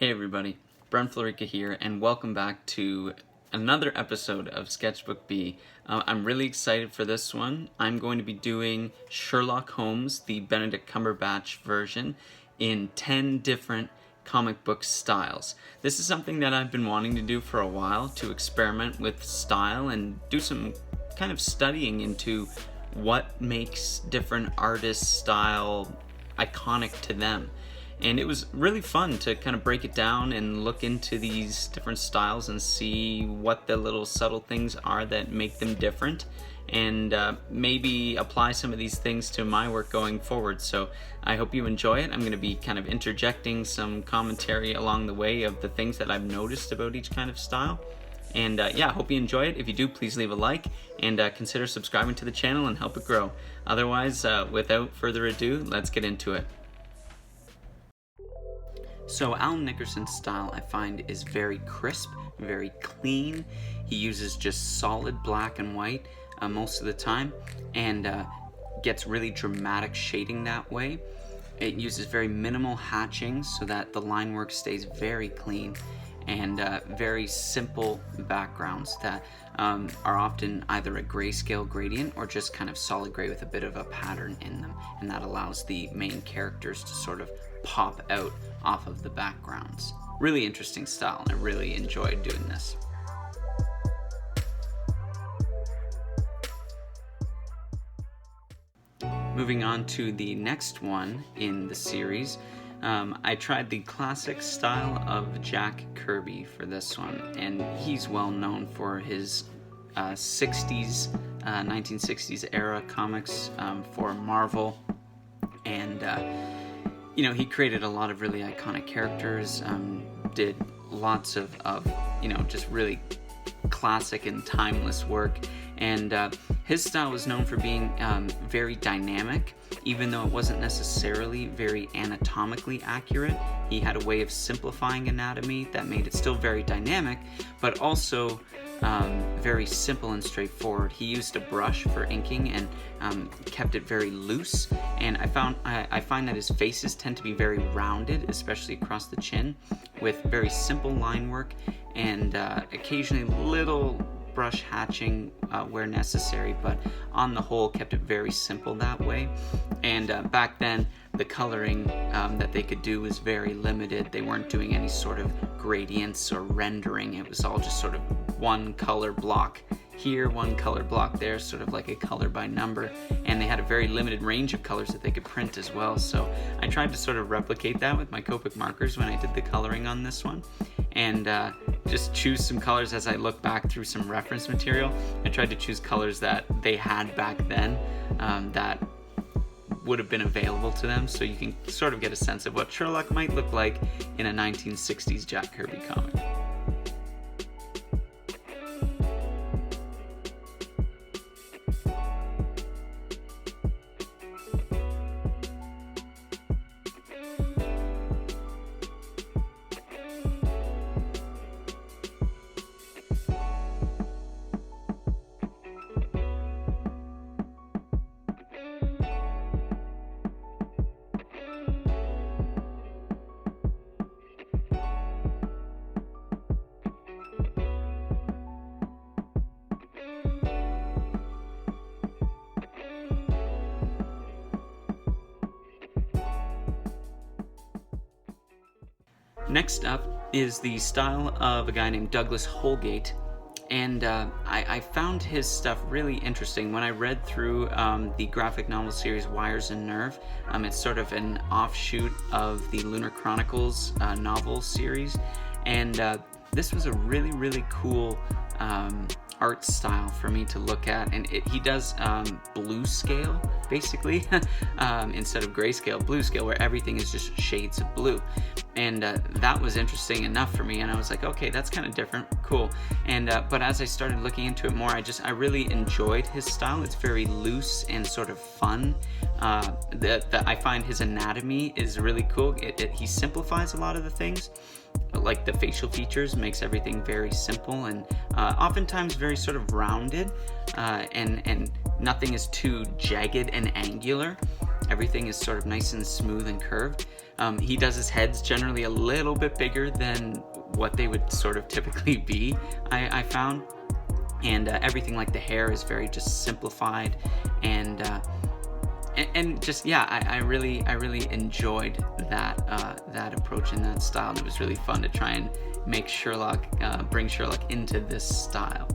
Hey everybody, Brent Florica here, and welcome back to another episode of Sketchbook B. I'm really excited for this one. I'm going to be doing Sherlock Holmes, the Benedict Cumberbatch version, in 10 different comic book styles. This is something that I've been wanting to do for a while, to experiment with style and do some kind of studying into what makes different artists' style iconic to them. And it was really fun to kind of break it down and look into these different styles and see what the little subtle things are that make them different, and maybe apply some of these things to my work going forward. So I hope you enjoy it. I'm going to be kind of interjecting some commentary along the way of the things that I've noticed about each kind of style. And yeah, I hope you enjoy it. If you do, please leave a like and consider subscribing to the channel and help it grow. Otherwise, without further ado, let's get into it. So Nickerson's style, I find, is very crisp, very clean. He uses just solid black and white most of the time, and gets really dramatic shading that way. It uses very minimal hatching so that the line work stays very clean, and very simple backgrounds that are often either a grayscale gradient or just kind of solid gray with a bit of a pattern in them, and that allows the main characters to sort of pop out off of the backgrounds. Really interesting style, and I really enjoyed doing this. Moving on to the next one in the series, I tried the classic style of Jack Kirby for this one, and he's well known for his 1960s era comics for Marvel, and you know, he created a lot of really iconic characters, did lots of you know, just really classic and timeless work, and his style was known for being very dynamic. Even though it wasn't necessarily very anatomically accurate, he had a way of simplifying anatomy that made it still very dynamic, but also very simple and straightforward. He used a brush for inking and kept it very loose, and I find that his faces tend to be very rounded, especially across the chin, with very simple line work and occasionally little brush hatching where necessary, but on the whole kept it very simple that way. And back then the coloring that they could do was very limited. They weren't doing any sort of gradients or rendering. It was all just sort of one color block here, one color block there, sort of like a color by number, and they had a very limited range of colors that they could print as well. So I tried to sort of replicate that with my Copic markers when I did the coloring on this one, and just choose some colors as I look back through some reference material. I tried to choose colors that they had back then that would have been available to them, so you can sort of get a sense of what Sherlock might look like in a 1960s Jack Kirby comic. Next up is the style of a guy named Douglas Holgate, and I found his stuff really interesting. When I read through the graphic novel series Wires and Nerve, it's sort of an offshoot of the Lunar Chronicles novel series, and this was a really cool art style for me to look at. And he does blue scale, basically, instead of grayscale, blue scale, where everything is just shades of blue. And that was interesting enough for me, and I was like, okay, that's kind of different, cool. And but as I started looking into it more, I really enjoyed his style. It's very loose and sort of fun. I find his anatomy is really cool. He simplifies a lot of the things, like the facial features, makes everything very simple and oftentimes very sort of rounded, and nothing is too jagged and angular. Everything is sort of nice and smooth and curved. He does his heads generally a little bit bigger than what they would sort of typically be, I found. And everything like the hair is very just simplified, and just, yeah, I really enjoyed that approach and that style. And it was really fun to try and make bring Sherlock into this style.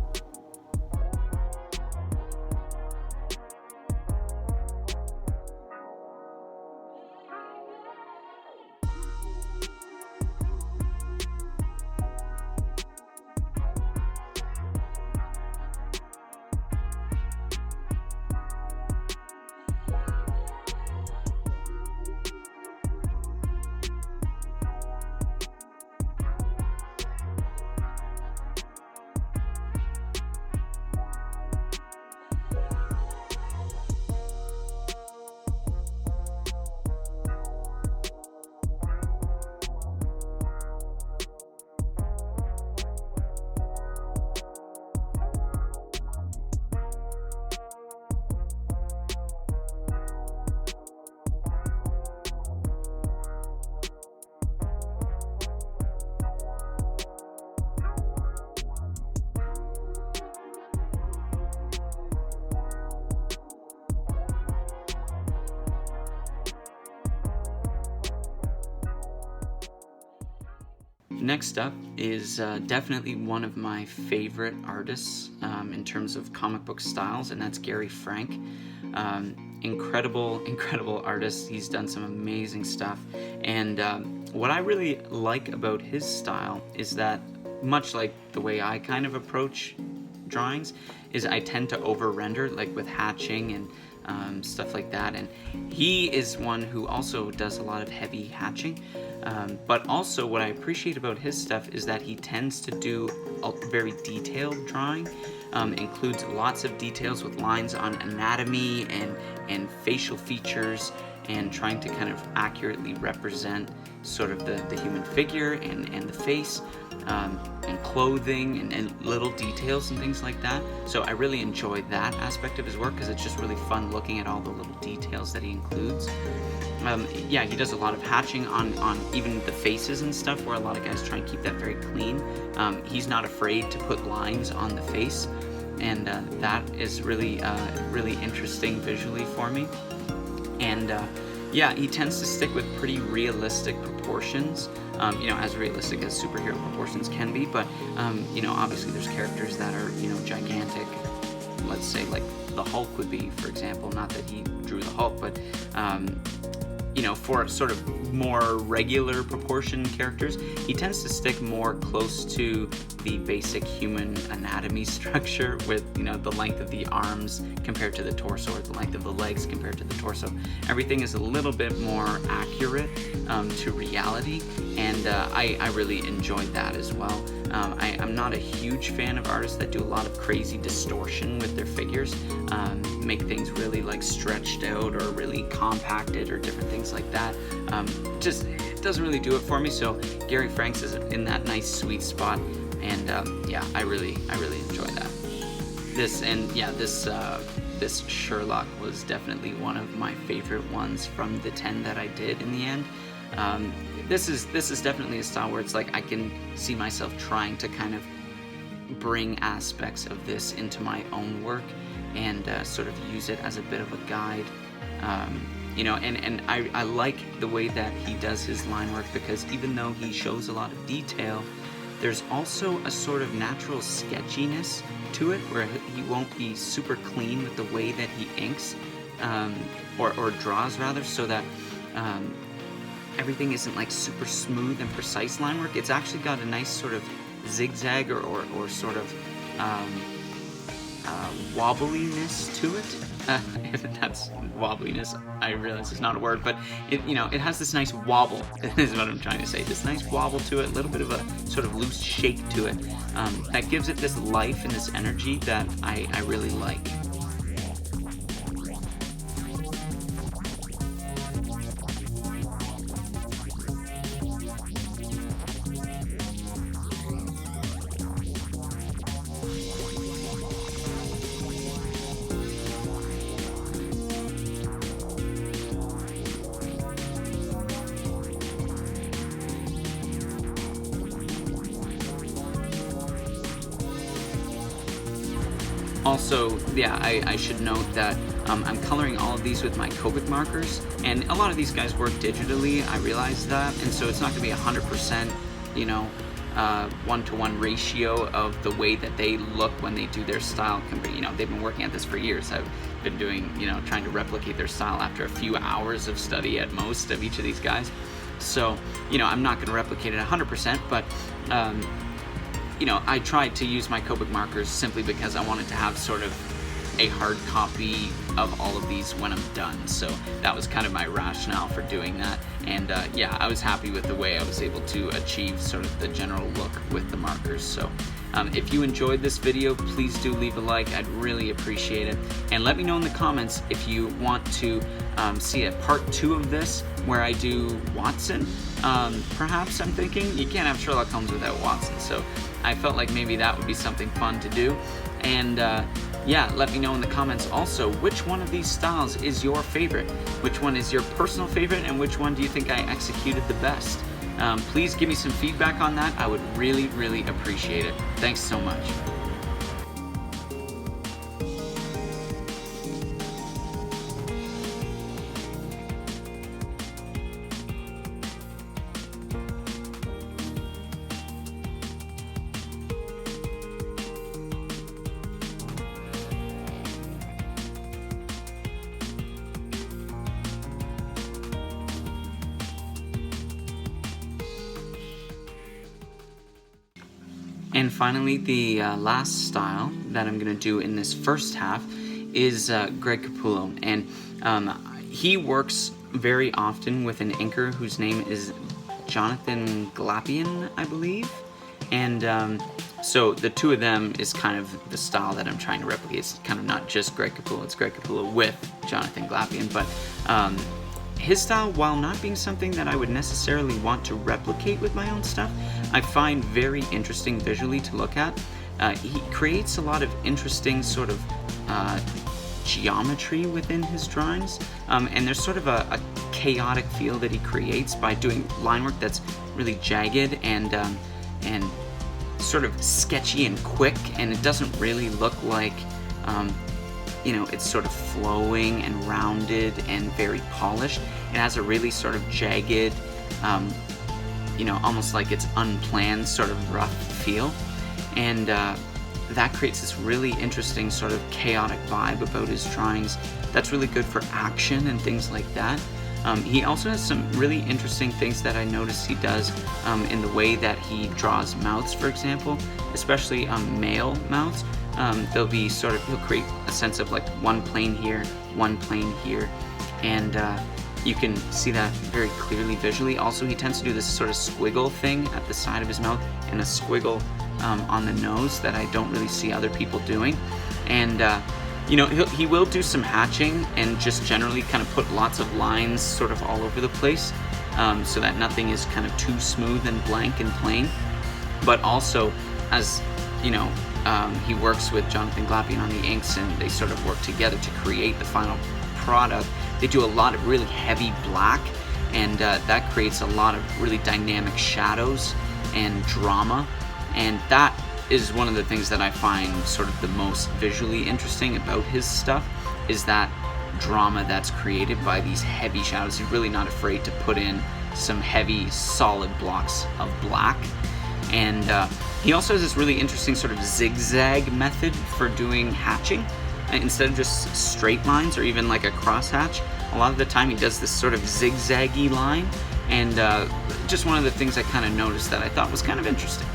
Next up is definitely one of my favorite artists in terms of comic book styles, and that's Gary Frank. Incredible artist. He's done some amazing stuff, and what I really like about his style is that, much like the way I kind of approach drawings, is I tend to over-render, like with hatching and stuff like that, and he is one who also does a lot of heavy hatching. But also what I appreciate about his stuff is that he tends to do a very detailed drawing, includes lots of details with lines on anatomy and facial features, and trying to kind of accurately represent sort of the human figure and the face, and clothing and little details and things like that. So I really enjoy that aspect of his work because it's just really fun looking at all the little details that he includes. Yeah, he does a lot of hatching on even the faces and stuff, where a lot of guys try and keep that very clean. He's not afraid to put lines on the face, and that is really interesting visually for me. And yeah, he tends to stick with pretty realistic proportions, as realistic as superhero proportions can be, but obviously there's characters that are gigantic. Let's say like the Hulk would be, for example. Not that he drew the Hulk, but for sort of more regular proportion characters, he tends to stick more close to the basic human anatomy structure, with the length of the arms compared to the torso, or the length of the legs compared to the torso. Everything is a little bit more accurate to reality, and I really enjoyed that as well. I'm not a huge fan of artists that do a lot of crazy distortion with their figures, make things really like stretched out or really compacted or different things like that. It doesn't really do it for me. So Gary Franks is in that nice sweet spot, and yeah, I really enjoy that. This Sherlock was definitely one of my favorite ones from the 10 that I did in the end. This is definitely a style where it's like I can see myself trying to kind of bring aspects of this into my own work and sort of use it as a bit of a guide. And I like the way that he does his line work, because even though he shows a lot of detail, there's also a sort of natural sketchiness to it, where he won't be super clean with the way that he inks, or draws rather, so that everything isn't like super smooth and precise line work. It's actually got a nice sort of zigzag or sort of wobbliness to it. If that's wobbliness, I realize it's not a word, but it has this nice wobble, is what I'm trying to say. This nice wobble to it, a little bit of a sort of loose shake to it, that gives it this life and this energy that I really like. Also, yeah, I should note that I'm coloring all of these with my Copic markers, and a lot of these guys work digitally, I realize that, and so it's not going to be 100%, you know, one-to-one ratio of the way that they look when they do their style. You know, they've been working at this for years. I've been doing, you know, trying to replicate their style after a few hours of study at most of each of these guys. So, you know, I'm not going to replicate it 100%, but you know, I tried to use my Copic markers simply because I wanted to have sort of a hard copy of all of these when I'm done. So that was kind of my rationale for doing that. And yeah, I was happy with the way I was able to achieve sort of the general look with the markers. So if you enjoyed this video, please do leave a like. I'd really appreciate it. And let me know in the comments if you want to see a part 2 of this where I do Watson. Perhaps, I'm thinking. You can't have Sherlock Holmes without Watson, so I felt like maybe that would be something fun to do. And yeah, let me know in the comments also which one of these styles is your favorite, which one is your personal favorite, and which one do you think I executed the best. Please give me some feedback on that. I would really, really appreciate it. Thanks so much. And finally, the last style that I'm going to do in this first half is Greg Capullo. And he works very often with an inker whose name is Jonathan Glapion, I believe. And so the two of them is kind of the style that I'm trying to replicate. It's kind of not just Greg Capullo, it's Greg Capullo with Jonathan Glapion. But his style, while not being something that I would necessarily want to replicate with my own stuff, I find very interesting visually to look at. He creates a lot of interesting sort of geometry within his drawings, and there's sort of a chaotic feel that he creates by doing line work that's really jagged and sort of sketchy and quick, and it doesn't really look like you know, it's sort of flowing and rounded and very polished. It has a really sort of jagged, you know, almost like it's unplanned sort of rough feel. And that creates this really interesting sort of chaotic vibe about his drawings that's really good for action and things like that. He also has some really interesting things that I notice he does in the way that he draws mouths, for example, especially male mouths. They'll be sort of, he'll create a sense of like one plane here, and you can see that very clearly visually. Also, he tends to do this sort of squiggle thing at the side of his mouth and a squiggle on the nose that I don't really see other people doing. And you know, he will do some hatching and just generally kind of put lots of lines sort of all over the place, so that nothing is kind of too smooth and blank and plain. But also, as you know, he works with Jonathan Glapion on the inks, and they sort of work together to create the final product. They do a lot of really heavy black, and that creates a lot of really dynamic shadows and drama, and that is one of the things that I find sort of the most visually interesting about his stuff, is that drama that's created by these heavy shadows. He's really not afraid to put in some heavy solid blocks of black. And he also has this really interesting sort of zigzag method for doing hatching. Instead of just straight lines or even like a cross hatch, a lot of the time he does this sort of zigzaggy line. And just one of the things I kind of noticed that I thought was kind of interesting.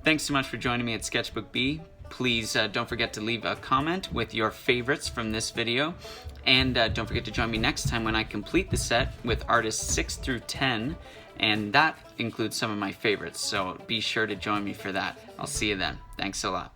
Thanks so much for joining me at Sketchbook B. Please don't forget to leave a comment with your favorites from this video. And don't forget to join me next time when I complete the set with artists 6 through 10. And that includes some of my favorites, so be sure to join me for that. I'll see you then. Thanks a lot.